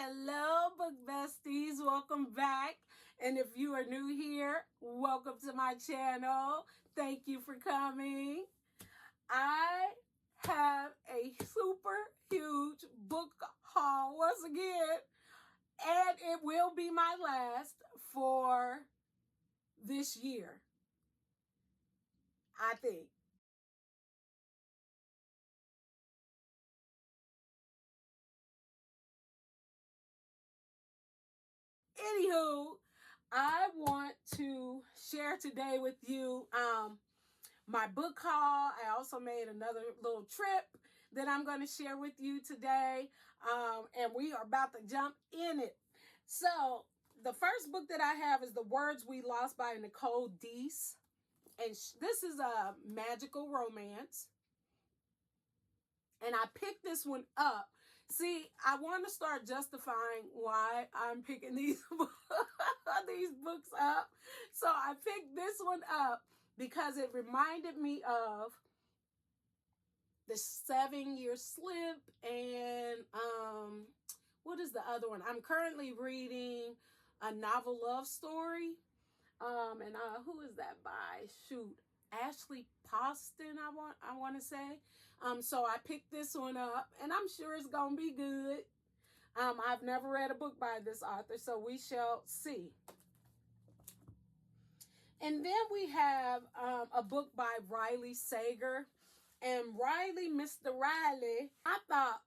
Hello, book besties. Welcome back. And if you are new here, welcome to my channel. Thank you for coming. I have a super huge book haul once again, and it will be my last for this year, I think. Anywho, I want to share today with you my book haul. I also made another little trip that I'm going to share with you today, and we are about to jump in it. So the first book that I have is The Words We Lost by Nicole Deese, and this is a magical romance. And I picked this one up. See, I want to start justifying why I'm picking these these books up. So I picked this one up because it reminded me of The 7-Year Slip and what is the other one? I'm currently reading A Novel Love Story. And who is that by? Shoot. Ashley Poston, I want to say. So I picked this one up, and I'm sure it's gonna be good. I've never read a book by this author, so we shall see. And then we have a book by Riley Sager, and Mr. Riley. I thought,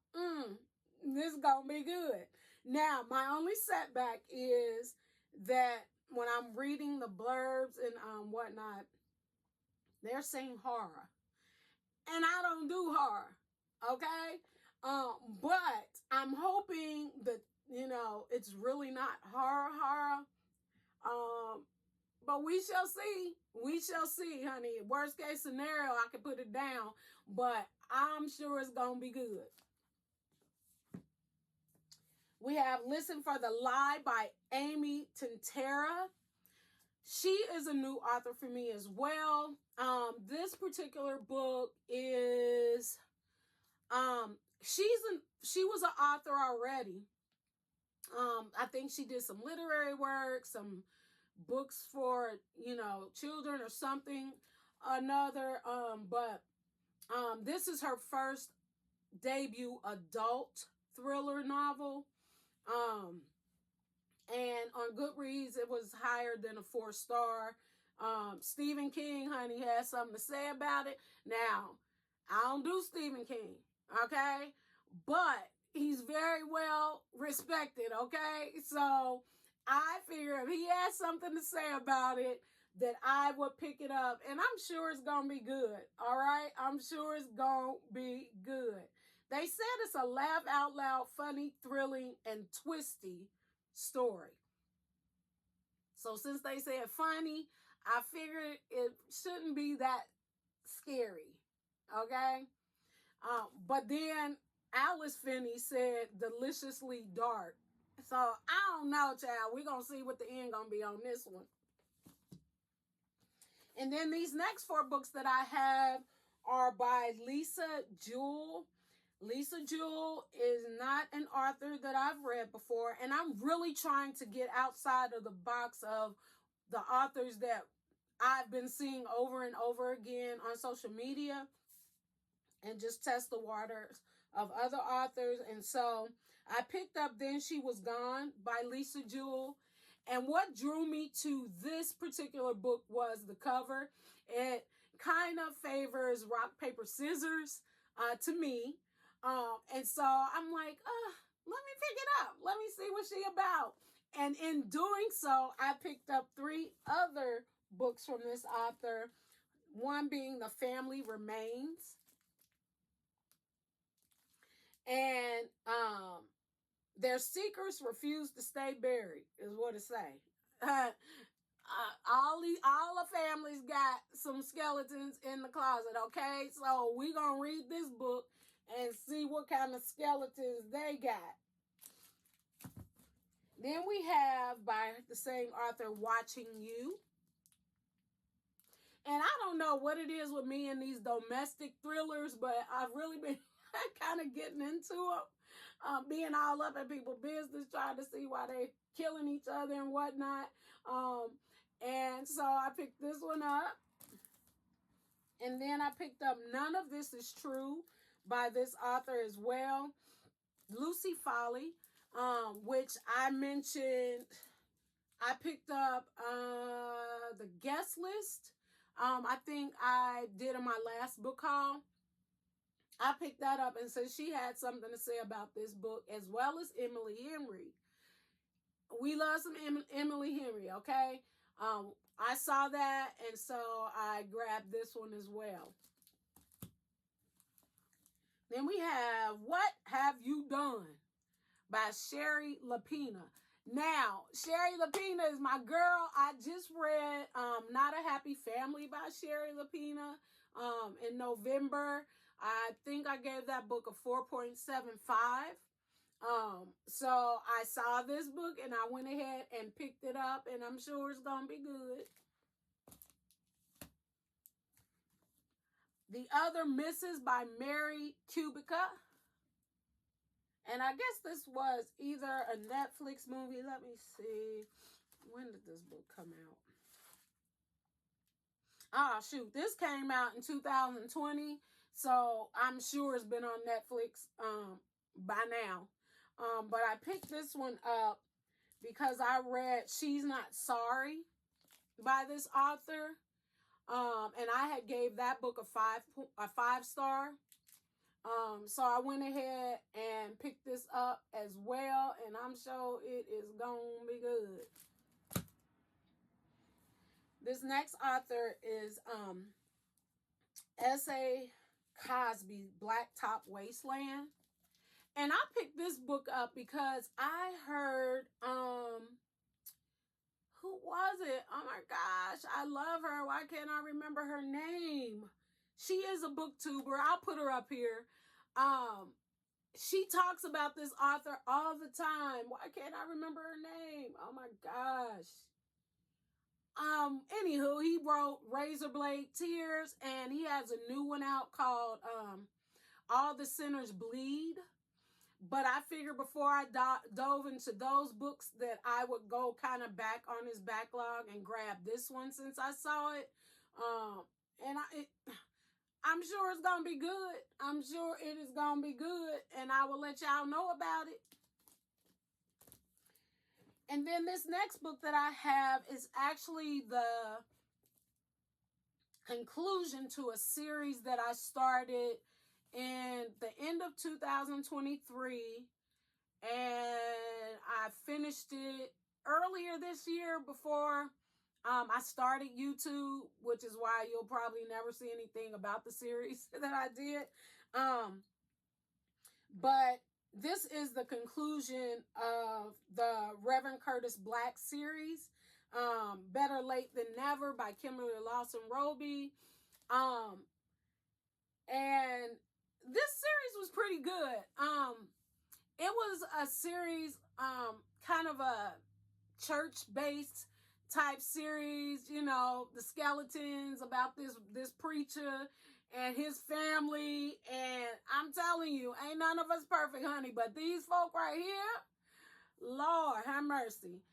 this is gonna be good. Now, my only setback is that when I'm reading the blurbs and whatnot, they're saying horror. And I don't do horror. Okay? But I'm hoping that, it's really not horror. But we shall see. We shall see, honey. Worst case scenario, I can put it down. But I'm sure it's going to be good. We have Listen for the Lie by Amy Tintera. She is a new author for me as well. This particular book is, she was an author already. I think she did some literary work, some books for, children or something, another. But this is her first debut adult thriller novel. And on Goodreads, it was higher than a 4-star. Stephen King, honey, has something to say about it. Now, I don't do Stephen King, okay? But he's very well respected, okay? So I figure if he has something to say about it, that I would pick it up. And I'm sure it's going to be good, all right? I'm sure it's going to be good. They said it's a laugh out loud, funny, thrilling, and twisty story. So since they said funny, I figured it shouldn't be that scary. Okay? But then Alice Finney said deliciously dark. So I don't know, child. We're going to see what the end going to be on this one. And then these next 4 books that I have are by Lisa Jewell. Lisa Jewell is not an author that I've read before, and I'm really trying to get outside of the box of the authors that I've been seeing over and over again on social media and just test the waters of other authors. And so I picked up Then She Was Gone by Lisa Jewell. And what drew me to this particular book was the cover. It kind of favors rock, paper, scissors to me. And so I'm like, let me pick it up. Let me see what she about. And in doing so, I picked up 3 other books from this author. One being The Family Remains. And Their Seekers Refuse to Stay Buried is what it say. All the families got some skeletons in the closet, okay? So we gonna read this book and see what kind of skeletons they got. Then we have, by the same author, Watching You. And I don't know what it is with me and these domestic thrillers, but I've really been kind of getting into them. being all up in people's business, trying to see why they killing each other and whatnot. And so I picked this one up. And then I picked up None of This Is True by this author as well. Lucy Folly, which I mentioned. I picked up the guest list. I think I did in my last book haul. I picked that up, and so she had something to say about this book, as well as Emily Henry. We love some Emily Henry, okay? I saw that, and so I grabbed this one as well. Then we have What Have You Done by Sherry Lapina. Now, Sherry Lapina is my girl. I just read Not a Happy Family by Sherry Lapina in November. I think I gave that book a 4.75. So I saw this book and I went ahead and picked it up, and I'm sure it's going to be good. The Other Misses by Mary Kubica. And I guess this was either a Netflix movie. Let me see. When did this book come out? Oh, shoot. This came out in 2020. So I'm sure it's been on Netflix by now. But I picked this one up because I read She's Not Sorry by this author. And I had gave that book a 5 star. So I went ahead and picked this up as well, and I'm sure it is gonna be good. This next author is S.A. Cosby, Blacktop Wasteland. And I picked this book up because I heard who was it? Oh my gosh, I love her. Why can't I remember her name? She is a booktuber. I'll put her up here. She talks about this author all the time. Why can't I remember her name? Oh my gosh. Anywho, he wrote Razorblade Tears, and he has a new one out called All the Sinners Bleed. But I figured before I dove into those books that I would go kind of back on his backlog and grab this one since I saw it. And I'm sure it's going to be good. I'm sure it is going to be good. And I will let y'all know about it. And then this next book that I have is actually the conclusion to a series that I started in the end of 2023. And I finished it earlier this year before I started YouTube, which is why you'll probably never see anything about the series that I did. But this is the conclusion of the Reverend Curtis Black series, Better Late Than Never by Kimberly Lawson Roby. And this series was pretty good. It was a series, kind of a church-based type series, you know, the skeletons about this preacher and his family. And I'm telling you, ain't none of us perfect, honey, but these folk right here, Lord have mercy.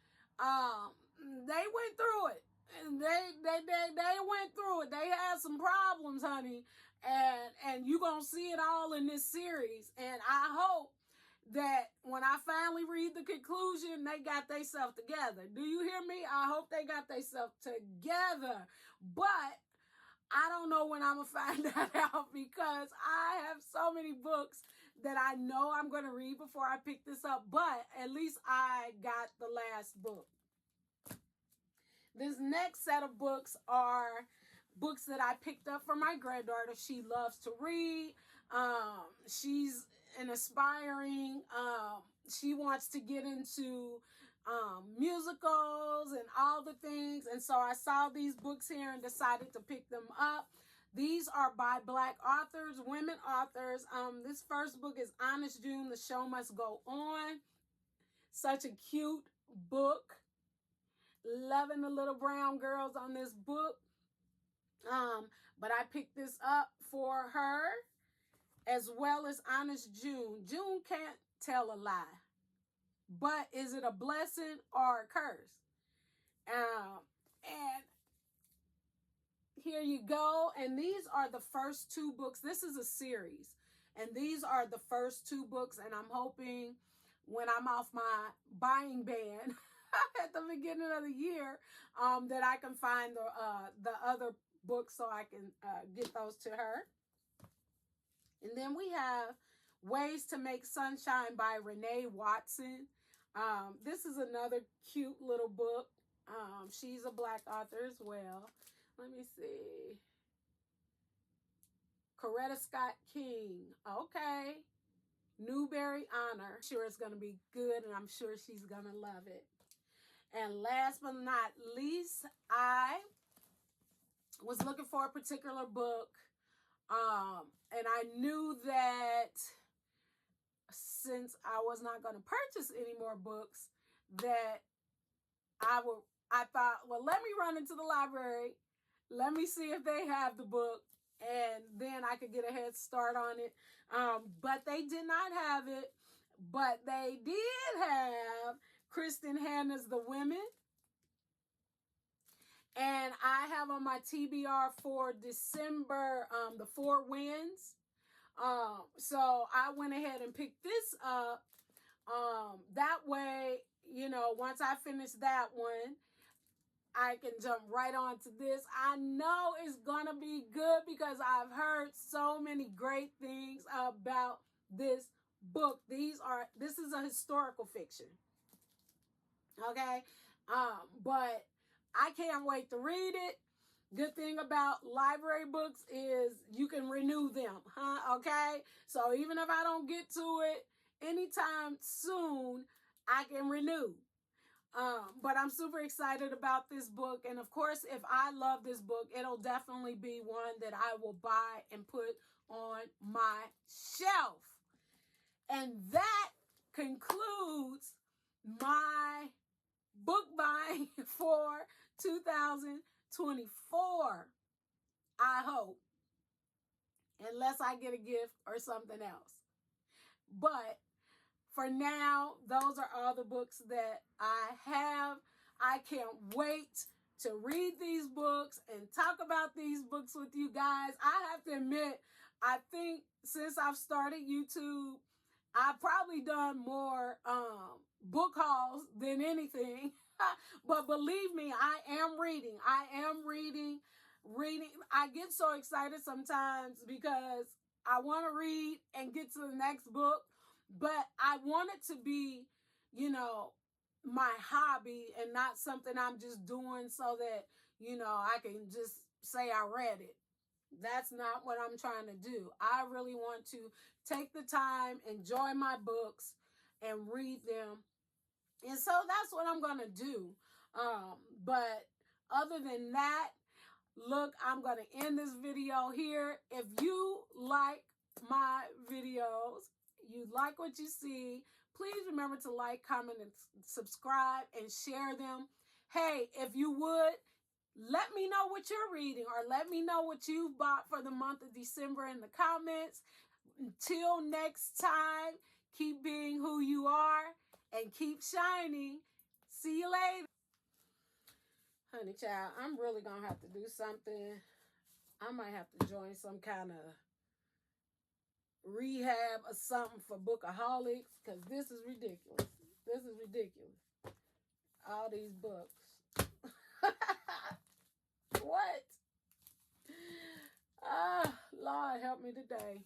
They went through it. And they went through it. They had some problems, honey. And you gonna see it all in this series. And I hope that when I finally read the conclusion, they got themselves together. Do you hear me? I hope they got themselves together. But I don't know when I'm going to find that out, because I have so many books that I know I'm going to read before I pick this up. But at least I got the last book. This next set of books are books that I picked up for my granddaughter. She loves to read. She's an aspiring, she wants to get into musicals and all the things. And so I saw these books here and decided to pick them up. These are by Black authors, women authors. This first book is Honest June, The Show Must Go On. Such a cute book. Loving the little brown girls on this book. But I picked this up for her, as well as Honest June. June can't tell a lie. But is it a blessing or a curse? And here you go. And these are the first 2 books. This is a series. And these are the first 2 books. And I'm hoping when I'm off my buying ban at the beginning of the year, that I can find the other books so I can get those to her. And then we have Ways to Make Sunshine by Renee Watson. This is another cute little book. She's a Black author as well. Let me see. Coretta Scott King. Okay. Newbery Honor. I'm sure it's going to be good, and I'm sure she's going to love it. And last but not least, I was looking for a particular book. And I knew that since I was not going to purchase any more books, that I thought, well, let me run into the library. Let me see if they have the book, and then I could get a head start on it. But they did not have it. But they did have Kristen Hanna's The Women. And I have on my TBR for December, The Four Winds. So I went ahead and picked this up. That way, you know, once I finish that one, I can jump right on to this. I know it's going to be good because I've heard so many great things about this book. This is a historical fiction. Okay. But I can't wait to read it. Good thing about library books is you can renew them, huh? Okay. So even if I don't get to it anytime soon, I can renew. But I'm super excited about this book. And of course, if I love this book, it'll definitely be one that I will buy and put on my shelf. And that concludes my book buying for 2024. I hope. Unless I get a gift or something else. But for now, those are all the books that I have. I can't wait to read these books and talk about these books with you guys. I have to admit, I think since I've started YouTube, I've probably done more book hauls than anything. But believe me, I am reading. I get so excited sometimes because I want to read and get to the next book. But I want it to be, you know, my hobby and not something I'm just doing so that, you know, I can just say I read it. That's not what I'm trying to do. I really want to take the time, enjoy my books, and read them. And so that's what I'm going to do. But other than that, look, I'm going to end this video here. If you like my videos, you like what you see, please remember to like, comment, and subscribe and share them. Hey, if you would, let me know what you're reading or let me know what you bought for the month of December in the comments. Until next time, keep being who you are and keep shining. See you later. Honey child, I'm really going to have to do something. I might have to join some kind of rehab or something for bookaholics because this is ridiculous. This is ridiculous. All these books. What? Ah, Lord help me today.